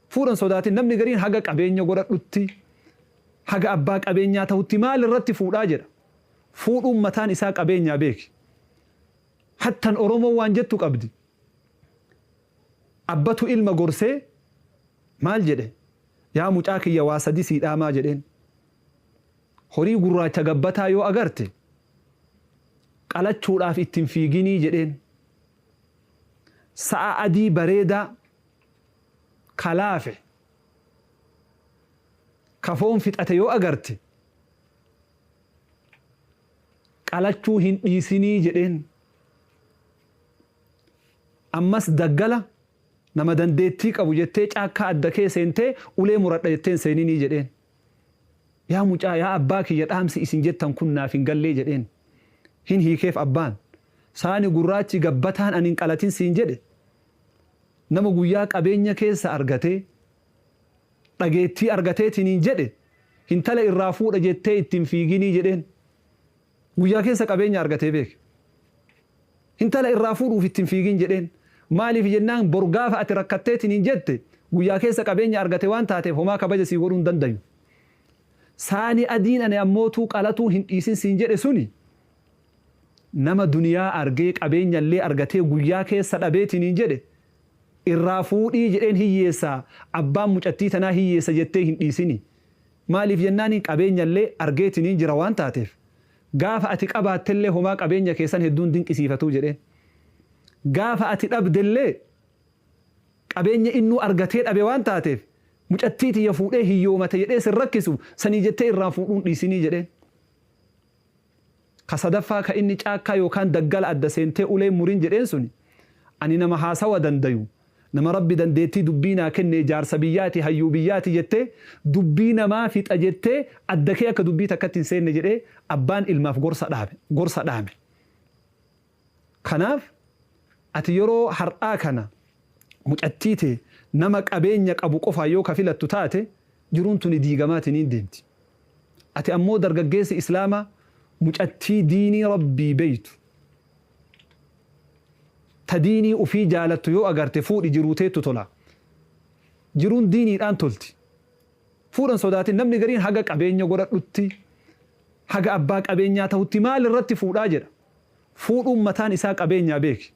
fuudhan sodaatin namni gariin haga qabeenya godhadhutti haga abbaa qabeenyaa ta'utti maal irratti fuudhaa jedha. Fuudhuun mataan isaa qabeenyaa beeki. Hattan Oromoo waan jettu qabdi. Abbatu ilma gorsee maal jedhe? Yaa mucaa kiyya waa sadi sii dhaamaa jedheen. Horii gurraacha gabbataa yoo agarte qalachuudhaaf ittiin fiiginii jedheen. Sa'a adii bareedaa kalaafe kafoon fixate yoo agarte qalachuu hin dhiisinii jedheen. Ammas daggala nama dandeettii qabu jettee caakkaa adda kee seentee ulee muradha jetteen seeninii jedheen. Yaa mucaa yaa abbaa kiyya dhaamsi isin jettan kun naaf hin gallee jedheen. Hin hiikeef abbaan. Saani gurraachi gabbataan anin qalatin siin jedhe. Nama guyyaa qabeenya keessa argatee dhageettii argateetiniin jedhe hintala irraa fuudha jettee ittiin fiiginii jedheen. Guyyaa keessa qabeenya argatee beek. Hintala irraa fuudhuuf ittiin fiigin jedheen. Maaliif jennaan bor gaafa ati rakkatteetiniin jette guyyaa keessa qabeenya argate waan taateef homaa kabaja sii godhuu hin dandayu. Saani adiin ani ammootuu qalatuu hin dhiisin siin jedhe suni nama duniyaa argee qabeenya illee argatee guyyaa keessa dhabeetiniin jedhe irraa fuudhii jedheen hiyyeessaa abbaan mucattii tanaa hiyyeessa jettee hin dhiisini. Maaliif jennaan qabeenya illee argeetiniin jira waan taateef gaafa ati qabaattellee homaa qabeenya keessan hedduun dinqisiifatuu jedheen. Gaafa ati dhabdellee qabeenya innuu argatee dhabe waan taateef mucattii tiyya fuudhee hiyyoomate jedhee sin rakkisu sanii jettee irraa fuudhuun dhiisinii jedheen. Ka sadaffaa ka inni caakkaa yookaan daggala adda seentee ulee muriin jedheen suni ani nama haasawa dandayu nama rabbi dandeettii dubbii naa kenne jaarsa biyyaati hayyuu biyyaati jettee dubbii namaa fixa jettee adda kee akka dubbii takkatti hin seenne jedhee abbaan ilmaaf gorsa dhaame. Kanaaf ati yeroo har'aa kana mucattiite nama qabeenya qabu qofa yoo ka filattu taate jiruun tuni diigamaatiin deemti. Ati ammoo dargaggeessi islaamaa mucattii diinii rabbii beeytu ta diinii ufii jaalattu yoo agarte fuudhi jiruuteettu tola. Jiruun diiniidhaan tolti. Fuudhan sodaatin namni gariin haga qabeenya godhadhutti haga abbaa qabeenyaa ta'utti maal irratti fuudhaa jedha. Fuudhuun mataan isaa qabeenyaa beeki.